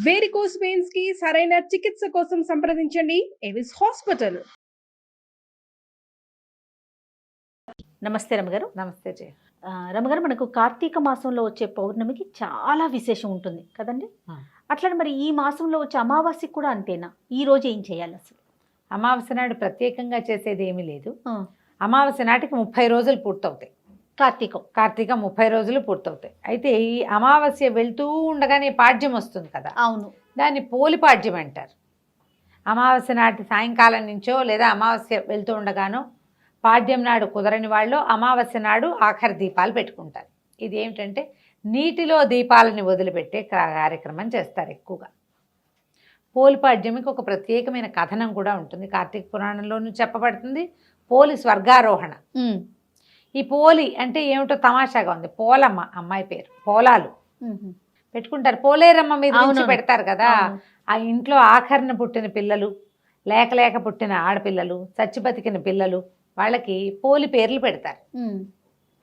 Varicose veins కి సరైన చికిత్స కోసం సంప్రదించండి ఎవిస్ హాస్పిటల్. నమస్తే రమగారు. నమస్తే జయ. రమగారు, మనకు కార్తీక మాసంలో వచ్చే పౌర్ణమికి చాలా విశేషం ఉంటుంది కదండి. అట్లా మరి ఈ మాసంలో వచ్చే అమావాస్యకి కూడా అంతేనా? ఈ రోజు ఏం చేయాలి అసలు? అమావాస్య నాడు ప్రత్యేకంగా చేసేది ఏమీ లేదు. అమావాస్య నాటికి 30 రోజులు పూర్తవుతాయి. కార్తీకం 30 రోజులు పూర్తవుతాయి. అయితే ఈ అమావాస్య వెళ్తూ ఉండగానే పాడ్యం వస్తుంది కదా. అవును. దాన్ని పోలిపాడ్యం అంటారు. అమావాస్య నాటి సాయంకాలం నుంచో లేదా అమావాస్య వెళ్తూ ఉండగానో పాడ్యం నాడు కుదరని వాళ్ళు అమావాస్య నాడు ఆఖరి దీపాలు పెట్టుకుంటారు. ఇది ఏమిటంటే నీటిలో దీపాలని వదిలిపెట్టే కార్యక్రమం చేస్తారు ఎక్కువగా. పోలిపాడ్యంకి ఒక ప్రత్యేకమైన కథనం కూడా ఉంటుంది. కార్తీక పురాణంలోనూ చెప్పబడుతుంది. పోలి స్వర్గారోహణ. ఈ పోలి అంటే ఏమిటో తమాషాగా ఉంది. పోలమ్మ అమ్మాయి పేరు. పోలాలు పెట్టుకుంటారు. పోలేరమ్మ మీద నుంచి పెడతారు కదా. ఆ ఇంట్లో ఆఖరణ పుట్టిన పిల్లలు, లేక పుట్టిన ఆడపిల్లలు, చచ్చి బతికిన పిల్లలు, వాళ్ళకి పోలి పేర్లు పెడతారు.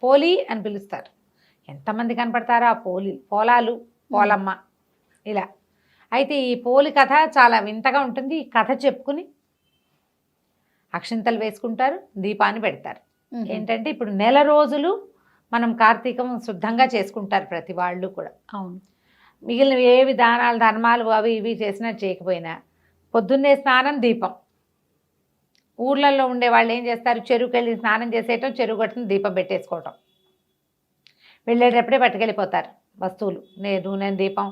పోలి అని పిలుస్తారు. ఎంతమంది కనపడతారో ఆ పోలాలు, పోలమ్మ ఇలా. అయితే ఈ పోలి కథ చాలా వింతగా ఉంటుంది. ఈ కథ చెప్పుకుని అక్షింతలు వేసుకుంటారు, దీపాన్ని పెడతారు. ఏంటంటే ఇప్పుడు నెల రోజులు మనం కార్తీకం శుద్ధంగా చేసుకుంటారు ప్రతి వాళ్ళు కూడా. అవును. మిగిలిన ఏవి దానాలు ధర్మాలు అవి ఇవి చేసినా చేయకపోయినా పొద్దున్నే స్నానం, దీపం. ఊర్లలో ఉండే వాళ్ళు ఏం చేస్తారు, చెరువుకి వెళ్ళి స్నానం చేసేయటం, చెరువు గట్టును దీపం పెట్టేసుకోవటం. వెళ్ళేటప్పుడే పట్టుకెళ్ళిపోతారు వస్తువులు, నూనె, దీపం,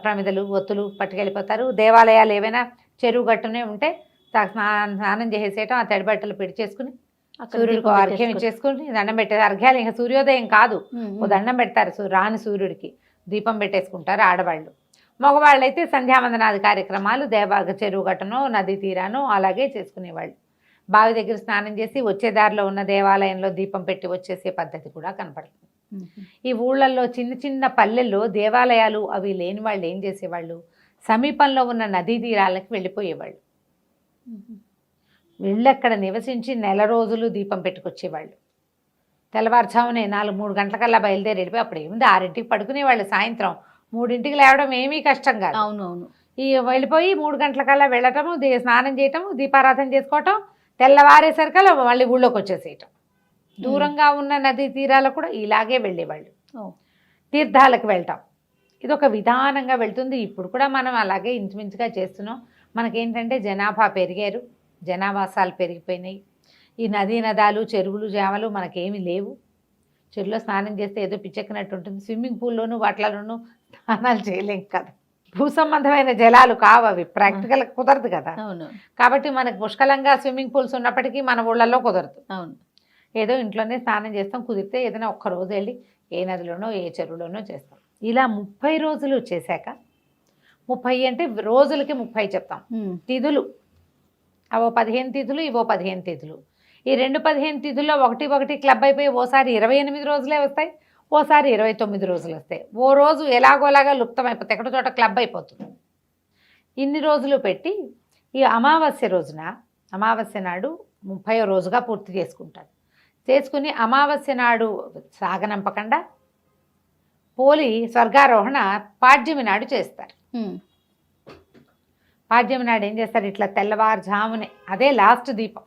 ప్రమిదలు, ఒత్తులు పట్టుకెళ్ళిపోతారు. దేవాలయాలు ఏవైనా చెరువు గట్టునే ఉంటే స్నానం చేసేయటం, ఆ తడి బట్టలు పెడిచేసుకుని సూర్యుడికి అర్ఘ్యం ఇచ్చేసుకుని దండం పెట్టేది. అర్ఘ్యాలు ఇంకా సూర్యోదయం కాదు, ఓ దండం పెడతారు రాని సూర్యుడికి, దీపం పెట్టేసుకుంటారు ఆడవాళ్ళు. మగవాళ్ళు అయితే సంధ్యావందనాది కార్యక్రమాలు చెరువు గట్టునో నదీ తీరానో అలాగే చేసుకునేవాళ్ళు. బావి దగ్గర స్నానం చేసి వచ్చే దారిలో ఉన్న దేవాలయంలో దీపం పెట్టి వచ్చేసే పద్ధతి కూడా కనపడుతుంది. ఈ ఊళ్ళల్లో చిన్న చిన్న పల్లెల్లో దేవాలయాలు అవి లేని వాళ్ళు ఏం చేసేవాళ్ళు, సమీపంలో ఉన్న నదీ తీరాలకు వెళ్ళిపోయేవాళ్ళు. వెళ్ళి అక్కడ నివసించి నెల రోజులు దీపం పెట్టుకొచ్చేవాళ్ళు. తెల్లవారుజామునే 4-3 గంటలకల్లా బయలుదేరి వెళ్ళిపోయి అప్పుడు ఏముంది 6ంటికి పడుకునేవాళ్ళు. సాయంత్రం 3ంటికి లేవడం ఏమీ కష్టం కాదు. అవునవును. ఈ వెళ్ళిపోయి 3 గంటలకల్లా వెళ్ళటము, స్నానం చేయటము, దీపారాధన చేసుకోవటం, తెల్లవారేసరికల్లా మళ్ళీ ఊళ్ళోకి వచ్చేసేయటం. దూరంగా ఉన్న నదీ తీరాలకు కూడా ఇలాగే వెళ్ళేవాళ్ళు. తీర్థాలకు వెళ్ళటం ఇది ఒక విధానంగా వెళ్తుంది. ఇప్పుడు కూడా మనం అలాగే ఇంచుమించుగా చేస్తున్నాం. మనకేంటంటే జనాభా పెరిగారు, జనావాసాలు పెరిగిపోయినాయి. ఈ నదీ నదాలు, చెరువులు, జామలు మనకేమీ లేవు. చెరువులో స్నానం చేస్తే ఏదో పిచ్చెక్కినట్టు ఉంటుంది. స్విమ్మింగ్ పూల్లోనూ వాటిలోనూ స్నానాలు చేయలేం కదా. భూ సంబంధమైన జలాలు కావు అవి, ప్రాక్టికల్ కుదరదు కదా. అవును. కాబట్టి మనకు పుష్కలంగా స్విమ్మింగ్ పూల్స్ ఉన్నప్పటికీ మన ఊళ్ళల్లో కుదరదు. అవును. ఏదో ఇంట్లోనే స్నానం చేస్తాం. కుదిరితే ఏదైనా ఒక్కరోజు వెళ్ళి ఏ నదిలోనో ఏ చెరువులోనో చేస్తాం. ఇలా 30 రోజులు చేశాక, 30 అంటే రోజులకి 30 చెప్తాం. తిథులు అవో 15 తిథులు, ఇవో 15 తిథులు. ఈ 15 తిథుల్లో ఒకటి క్లబ్ అయిపోయి ఓసారి 28 రోజులే వస్తాయి, ఓసారి 29 రోజులు వస్తాయి. ఓ రోజు ఎలాగోలాగా లుప్తం అయిపోతాయి, ఎక్కడో చోట క్లబ్ అయిపోతుంది. ఇన్ని రోజులు పెట్టి ఈ అమావాస్య రోజున, అమావాస్య నాడు 30వ రోజుగా పూర్తి చేసుకుంటారు. చేసుకుని అమావాస్య నాడు సాగనంపకుండా పోలి స్వర్గారోహణ పాడ్యమి నాడు చేస్తారు. పాడ్యమి నాడు ఏం చేస్తారు, ఇట్లా తెల్లవారుజామునే, అదే లాస్ట్ దీపం.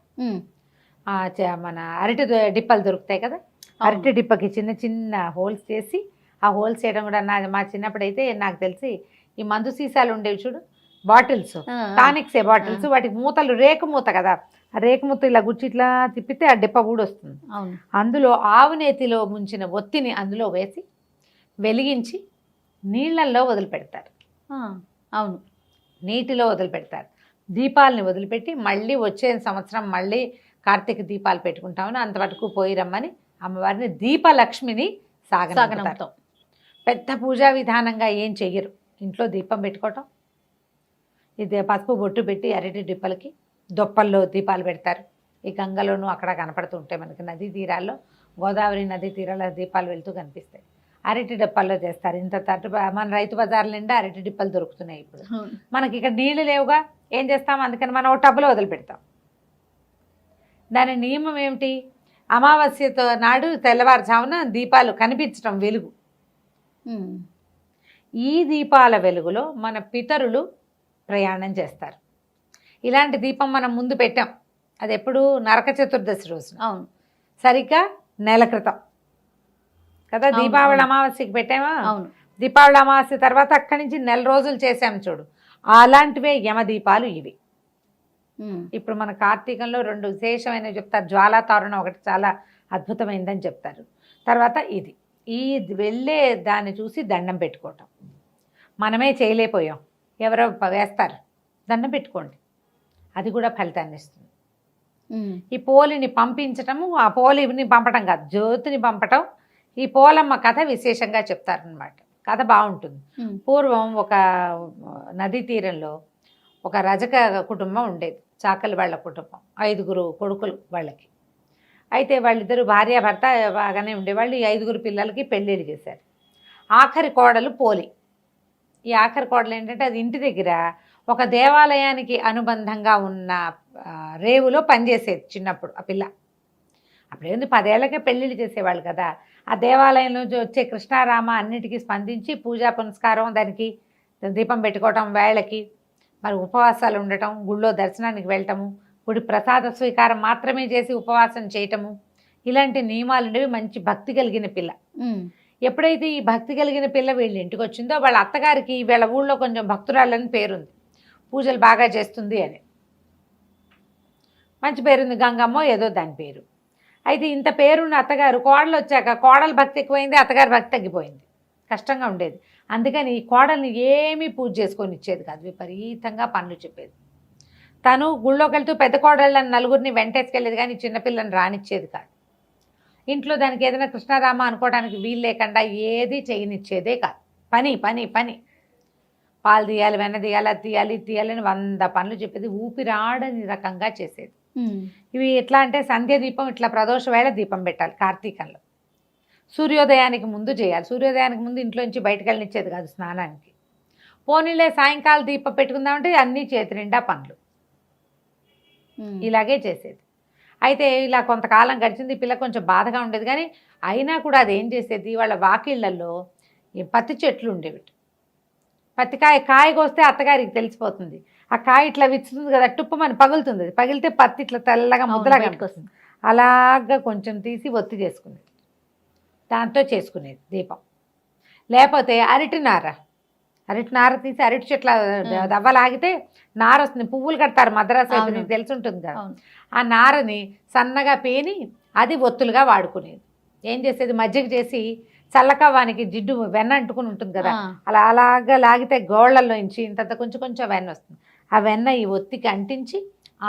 మన అరటి డిప్పలు దొరుకుతాయి కదా, అరటి డిప్పకి చిన్న చిన్న హోల్స్ చేసి, ఆ హోల్స్ చేయడం కూడా మా చిన్నప్పుడైతే నాకు తెలిసి ఈ మందు సీసాలు ఉండేవి చూడు, బాటిల్స్, టానిక్సే బాటిల్స్, వాటికి మూతలు రేకు మూత కదా, ఆ రేకు మూత ఇలా గుచ్చి ఇట్లా తిప్పితే ఆ డిప్ప ఊడొస్తుంది. అందులో ఆవునేతిలో ముంచిన ఒత్తిని అందులో వేసి వెలిగించి నీళ్ళల్లో వదిలిపెడతారు. అవును, నీటిలో వదిలిపెడతారు. దీపాలని వదిలిపెట్టి మళ్ళీ వచ్చే సంవత్సరం మళ్ళీ కార్తీక దీపాలు పెట్టుకుంటామని అంతవరకు పోయి రమ్మని అమ్మవారిని దీపలక్ష్మిని సాగనంపుతారు. పెద్ద పూజా విధానంగా ఏం చెయ్యరు. ఇంట్లో దీపం పెట్టుకోవటం, ఇది పసుపు బొట్టు పెట్టి అరటి డిప్పలకి దొప్పల్లో దీపాలు పెడతారు. ఈ గంగలోనూ అక్కడ కనపడుతూ ఉంటాయి మనకి నదీ తీరాల్లో, గోదావరి నదీ తీరాల దీపాలు వెళ్తూ కనిపిస్తాయి. అరటి డిప్పల్లో చేస్తారు. ఇంత తట్టు మన రైతు బజార్ల నిండా అరటి డిప్పలు దొరుకుతున్నాయి ఇప్పుడు. మనకి ఇక్కడ నీళ్లు లేవుగా, ఏం చేస్తాం, అందుకని మనం ఒక టబ్లో వదిలిపెడతాం. దాని నియమం ఏమిటి, అమావాస్యతో నాడు తెల్లవారుజామున దీపాలు కనిపించడం, వెలుగు. ఈ దీపాల వెలుగులో మన పితరులు ప్రయాణం చేస్తారు. ఇలాంటి దీపం మనం ముందు పెట్టాం. అది ఎప్పుడు నరక చతుర్దశి రోజున, అవును. సరిగ్గా నెల క్రితం కదా. అవును, దీపావళి అవును. అమావాస్యకి పెట్టామా? అవును. దీపావళి అమావాస్య తర్వాత అక్కడి నుంచి నెల రోజులు చేసాం చూడు, అలాంటివే యమదీపాలు ఇవి. ఇప్పుడు మన కార్తీకంలో 2 విశేషమైనవి చెప్తారు. జ్వాలా తోరణం ఒకటి చాలా అద్భుతమైందని చెప్తారు. తర్వాత ఇది ఈ వెళ్ళే దాన్ని చూసి దండం పెట్టుకోవటం. మనమే చేయలేకపోయాం, ఎవరో వేస్తారు, దండం పెట్టుకోండి, అది కూడా ఫలితాన్ని ఇస్తుంది. ఈ పోలిని పంపించటము, ఆ పోలిని పంపటం కాదు, జ్యోతిని పంపటం. ఈ పోలమ్మ కథ విశేషంగా చెప్తారనమాట. కథ బాగుంటుంది. పూర్వం ఒక నదీ తీరంలో ఒక రజక కుటుంబం ఉండేది, చాకలి వాళ్ళ కుటుంబం, 5 కొడుకులు వాళ్ళకి. అయితే వాళ్ళిద్దరు భార్యాభర్త బాగానే ఉండేవాళ్ళు. ఈ 5 పిల్లలకి పెళ్ళిళ్ళు చేశారు. ఆఖరి కోడలు పోలి. ఈ ఆఖరి కోడలు ఏంటంటే అది ఇంటి దగ్గర ఒక దేవాలయానికి అనుబంధంగా ఉన్న రేవులో పనిచేసేది చిన్నప్పుడు ఆ పిల్ల. అప్పుడేంది 10 ఏళ్ళకే పెళ్ళిళ్ళు చేసేవాళ్ళు కదా. ఆ దేవాలయంలో వచ్చే కృష్ణారామ అన్నిటికీ స్పందించి పూజా పునస్కారం, దానికి దీపం పెట్టుకోవటం, వేళకి మరి ఉపవాసాలు ఉండటం, గుళ్ళో దర్శనానికి వెళ్ళటము, గుడి ప్రసాద స్వీకారం మాత్రమే చేసి ఉపవాసం చేయటము, ఇలాంటి నియమాలు ఉండేవి. మంచి భక్తి కలిగిన పిల్ల. ఎప్పుడైతే ఈ భక్తి కలిగిన పిల్ల వీళ్ళ ఇంటికి వచ్చిందో, వాళ్ళ అత్తగారికి వీళ్ళ ఊళ్ళో కొంచెం భక్తురాలని పేరుంది, పూజలు బాగా చేస్తుంది అని మంచి పేరుంది, గంగమ్మో ఏదో దాని పేరు. అయితే ఇంత పేరున్న అత్తగారు కోడలు వచ్చాక కోడలు భక్తి ఎక్కువైంది, అత్తగారి భక్తి తగ్గిపోయింది, కష్టంగా ఉండేది. అందుకని ఈ కోడల్ని ఏమీ పూజ చేసుకొని ఇచ్చేది కాదు, విపరీతంగా పనులు చెప్పేది. తను గుళ్ళోకి వెళ్తూ పెద్ద కోడళ్ళని 4 వెంటేసుకెళ్ళేది, కానీ చిన్నపిల్లని రానిచ్చేది కాదు. ఇంట్లో దానికి ఏదైనా కృష్ణారామ అనుకోవడానికి వీలు లేకుండా ఏది చేయనిచ్చేదే కాదు. పని పని పని, పాలు తీయాలి, వెన్న తీయాలి, అది తీయాలి, ఇది తీయాలని 100 పనులు చెప్పేది. ఊపిరాడని రకంగా చేసేది. ఇవి ఎట్లా అంటే సంధ్య దీపం ఇట్లా ప్రదోష వేళ దీపం పెట్టాలి కార్తీకంలో. సూర్యోదయానికి ముందు చేయాలి. సూర్యోదయానికి ముందు ఇంట్లోంచి బయటకు వెళ్ళనిచ్చేది కాదు స్నానానికి. పోనీలే సాయంకాలం దీపం పెట్టుకుందామంటే అన్నీ చేతి నిండా పనులు, ఇలాగే చేసేది. అయితే ఇలా కొంతకాలం గడిచింది. పిల్ల కొంచెం బాధగా ఉండేది, కానీ అయినా కూడా అది ఏం చేసేది, వాళ్ళ వాకిళ్లలో ఈ పత్తి చెట్లు ఉండేవి. కాయ కోస్తే అత్తగారికి తెలిసిపోతుంది. ఆ కాయ ఇట్లా విచ్చుతుంది కదా, టుప్పమని పగులుతుంది. అది పగిలితే పత్తి ఇట్లా తెల్లగా ముద్దలాగా వస్తుంది. అలాగా కొంచెం తీసి ఒత్తి చేసుకునేది, దాంతో చేసుకునేది దీపం. లేకపోతే అరటి నార తీసి అరటి చెట్ల దవ్వలాగితే నార వస్తుంది. పువ్వులు కడతారు మద్రాసు అయితే, నీకు తెలిసి ఉంటుంది కదా. ఆ నారని సన్నగా పేని అది ఒత్తులుగా వాడుకునేది. ఏం చేసేది, మజ్జిగ చేసి చల్లకవ్వానికి జిడ్డు వెన్న అంటుకుని ఉంటుంది కదా, అలాగా లాగితే గోళ్లలోంచి ఇంత కొంచెం కొంచెం వెన్న వస్తుంది. ఆ వెన్న ఈ ఒత్తికి అంటించి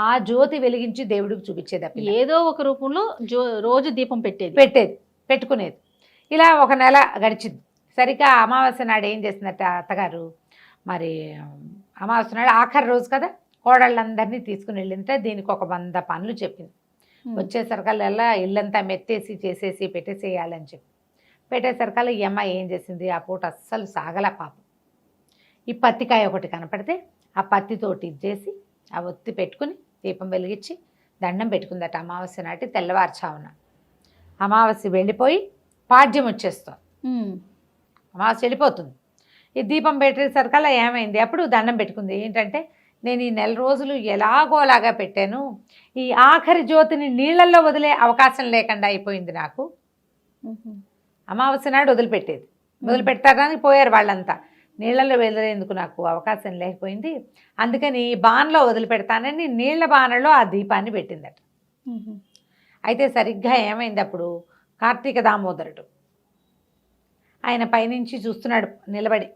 ఆ జ్యోతి వెలిగించి దేవుడికి చూపించేది. ఏదో ఒక రూపంలో రోజు దీపం పెట్టుకునేది. ఇలా ఒక నెల గడిచింది. సరిగ్గా అమావాస్య నాడు ఏం చేసిందట అత్తగారు, మరి అమావాస్య నాడు ఆఖరి రోజు కదా, కోడళ్ళందరినీ తీసుకుని వెళ్ళిందంటే దీనికి ఒక 100 పనులు చెప్పింది. వచ్చేసరికల్లా ఇల్లంతా మెత్తేసి చేసేసి పెట్టేసేయాలని చెప్పి పెట్టేసరికల్లా ఈ అమ్మాయి ఏం చేసింది, ఆ పూట అస్సలు సాగల పాపం. ఈ పత్తికాయ ఒకటి కనపడితే ఆ పత్తితోటి ఇచ్చేసి ఆ ఒత్తి పెట్టుకుని దీపం వెలిగించి దండం పెట్టుకుందట అమావాస్య నాటి తెల్లవారుచావున. అమావాస్య వెళ్ళిపోయి పాడ్యం వచ్చేస్తుంది, అమావాస్య వెళ్ళిపోతుంది. ఈ దీపం పెట్టేసరికల్లా ఏమైంది, అప్పుడు దండం పెట్టుకుంది. ఏంటంటే, నేను ఈ నెల రోజులు ఎలాగోలాగా పెట్టాను, ఈ ఆఖరి జ్యోతిని నీళ్ళల్లో వదిలే అవకాశం లేకుండా అయిపోయింది నాకు. అమావాస్య నాడు వదిలిపెడతారని పోయారు వాళ్ళంతా. నీళ్ళల్లో వదిలేందుకు నాకు అవకాశం లేకపోయింది, అందుకని బాణలో వదిలిపెడతానని నీళ్ల బాణలో ఆ దీపాన్ని పెట్టిందట. అయితే సరిగ్గా ఏమైంది, అప్పుడు కార్తీక దామోదరుడు ఆయన పైనుంచి చూస్తున్నాడు నిలబడి.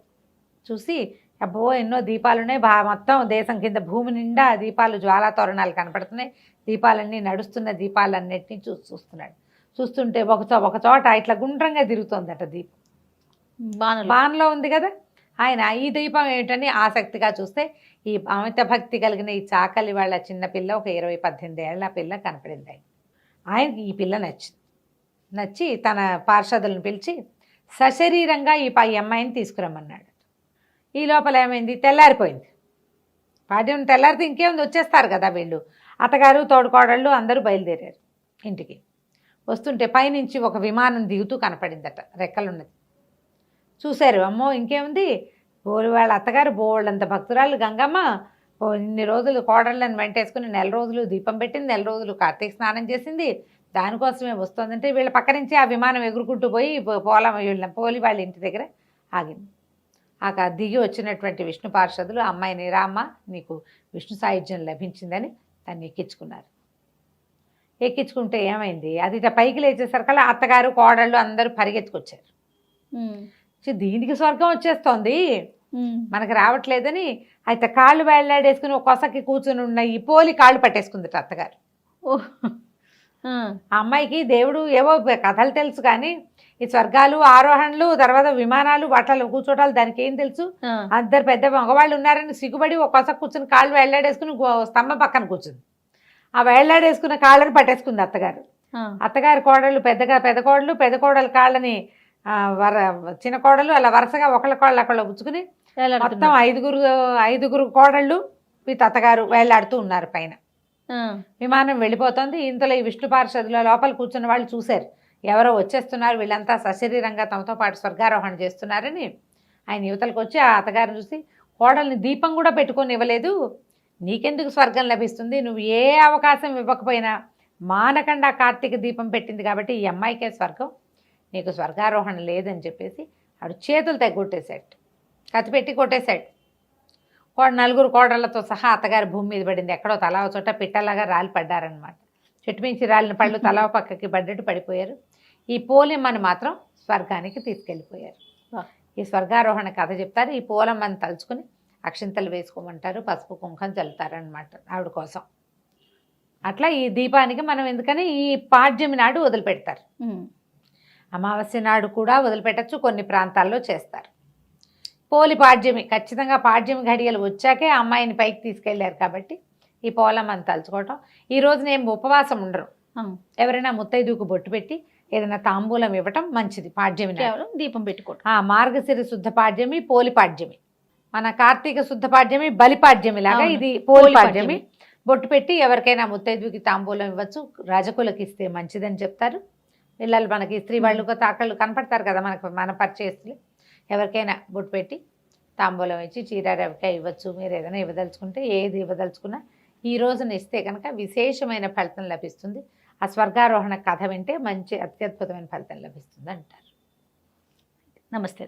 చూసి అబ్బో ఎన్నో దీపాలున్నాయి, మొత్తం దేశం కింద భూమి నిండా దీపాలు, జ్వాలా తోరణాలు కనపడుతున్నాయి, దీపాలన్నీ నడుస్తున్న దీపాలన్నిటినీ చూస్తున్నాడు. చూస్తుంటే ఒక చోట ఇట్లా గుండ్రంగా తిరుగుతోందట దీపం, బాణలో ఉంది కదా. ఆయన ఈ దీపం ఏమిటని ఆసక్తిగా చూస్తే ఈ అమిత భక్తి కలిగిన ఈ చాకలి వాళ్ళ చిన్నపిల్ల, ఒక 18 ఏళ్ల పిల్ల కనపడింది. ఆయనకి ఈ పిల్ల నచ్చి తన పార్షదులను పిలిచి సశరీరంగా ఈ అమ్మాయిని తీసుకురమ్మన్నాడు. ఈ లోపల ఏమైంది, తెల్లారిపోయింది. పాడ్యం తెల్లారితే ఇంకేముంది, వచ్చేస్తారు కదా వీళ్ళు. అత్తగారు తోడుకోడళ్ళు అందరూ బయలుదేరారు ఇంటికి. వస్తుంటే పైనుంచి ఒక విమానం దిగుతూ కనపడిందట, రెక్కలున్నది. చూశారు, అమ్మో ఇంకేముంది, వాళ్ళ అత్తగారు బోళ్ళంత భక్తురాలు గంగమ్మ ఇన్ని రోజులు కోడళ్ళని వెంటేసుకుని 1 రోజులు దీపం పెట్టింది, 1 రోజులు కార్తీక స్నానం చేసింది, దానికోసమే వస్తుందంటే వీళ్ళ పక్క నుంచి ఆ విమానం ఎగురుకుంటూ పోయి పోలి వాళ్ళ ఇంటి దగ్గర ఆగింది. దిగి వచ్చినటువంటి విష్ణు పార్షదులు అమ్మాయిని రామ్మ నీకు విష్ణు సాయుధ్యం లభించిందని దాన్ని ఎక్కించుకున్నారు. ఎక్కించుకుంటే ఏమైంది, అది పైకి లేచేసరికల్లా అత్తగారు కోడళ్ళు అందరూ పరిగెత్తుకొచ్చారు. దీనికి స్వర్గం వచ్చేస్తోంది మనకు రావట్లేదని అయితే కాళ్ళు వేళ్లాడేసుకుని ఒక కొసకి కూర్చుని ఉన్న ఈ పోలి కాళ్ళు పట్టేసుకుందట అత్తగారు. ఆ అమ్మాయికి దేవుడు ఏవో కథలు తెలుసు కానీ ఈ స్వర్గాలు ఆరోహణలు తర్వాత విమానాలు వాటిలో కూర్చోటాలు దానికి ఏం తెలుసు. అందరు పెద్ద మగవాళ్ళు ఉన్నారని సిగ్గుపడి ఒక కొస కూర్చుని కాళ్ళు వేళ్లాడేసుకుని స్తంభం పక్కన కూర్చుంది. ఆ వేళ్లాడేసుకున్న కాళ్ళని పట్టేసుకుంది అత్తగారు. అత్తగారి కోడళ్ళు పెద్ద కోడలు కాళ్ళని చిన్న కోడలు అలా వరుసగా ఒకళ్ళ కోళ్ళు అక్కడ పుచ్చుకుని మొత్తం 5 కోడళ్ళు వీటి అత్తగారు వేళ్లాడుతూ ఉన్నారు పైన. విమానం వెళ్ళిపోతుంది. ఇంతలో ఈ విష్ణు పార్షదుల లోపల కూర్చున్న వాళ్ళు చూశారు, ఎవరో వచ్చేస్తున్నారు, వీళ్ళంతా సశరీరంగా తమతో పాటు స్వర్గారోహణ చేస్తున్నారని. ఆయన యువతలకు వచ్చి ఆ అత్తగారిని చూసి కోడల్ని దీపం కూడా పెట్టుకొని ఇవ్వలేదు, నీకెందుకు స్వర్గం లభిస్తుంది, నువ్వు ఏ అవకాశం ఇవ్వకపోయినా మానకుండా కార్తీక దీపం పెట్టింది కాబట్టి ఈ అమ్మాయికే స్వర్గం, నీకు స్వర్గారోహణ లేదని చెప్పేసి ఆడు చేతులు తెగొట్టేశాడు, కత్తిపెట్టి కొట్టేశాడు. 4 కోడళ్లతో సహా అత్తగారి భూమి మీద పడింది. ఎక్కడో తలా చోట పిట్టలాగా రాలి పడ్డారనమాట. చెట్టు మించి రాలిన పళ్ళు తలా పక్కకి పడ్డట్టు పడిపోయారు. ఈ పోలమ్మని మాత్రం స్వర్గానికి తీసుకెళ్ళిపోయారు. ఈ స్వర్గారోహణ కథ చెప్తారు. ఈ పోలమ్మని తలుచుకుని అక్షింతలు వేసుకోమంటారు, పసుపు కుంకం చల్లుతారనమాట ఆవిడ కోసం. అట్లా ఈ దీపానికి మనం ఎందుకని ఈ పాడ్యమి నాడు వదిలిపెడతారు. అమావాస్య నాడు కూడా వదిలిపెట్టచ్చు, కొన్ని ప్రాంతాల్లో చేస్తారు. పోలి పాడ్యమి ఖచ్చితంగా పాడ్యమి ఘడియలు వచ్చాకే అమ్మాయిని పైకి తీసుకెళ్లారు కాబట్టి ఈ పోలమ్మని తలుచుకోవటం. ఈ రోజున ఏం ఉపవాసం ఉండరు, ఎవరైనా ముత్తైదుకు బొట్టు పెట్టి ఏదైనా తాంబూలం ఇవ్వటం మంచిది. పాడ్యమి దీపం పెట్టుకోవటం. మార్గశిర శుద్ధ పాడ్యమి పోలి పాడ్యమి, మన కార్తీక శుద్ధ పాడ్యమి బలిపాడ్యమి లాగా ఇది పోలి పాడ్యమి. బొట్టు పెట్టి ఎవరికైనా ముత్తైదుకి తాంబూలం ఇవ్వచ్చు, రజకులకు ఇస్తే మంచిదని చెప్తారు. పిల్లలు మనకి స్త్రీ వాళ్ళు తాకళ్ళు కనపడతారు కదా మన పరిచయస్తులు, ఎవరికైనా బొట్టు పెట్టి తాంబూలం ఇచ్చి చీర రవికాయ ఇవ్వచ్చు. మీరు ఏదైనా ఇవ్వదలుచుకుంటే ఏది ఇవ్వదలుచుకున్నా ఈ రోజున ఇస్తే కనుక విశేషమైన ఫలితం లభిస్తుంది. ఆ స్వర్గారోహణ కథ వింటే మంచి అత్యద్భుతమైన ఫలితం లభిస్తుంది అంటారు. నమస్తే.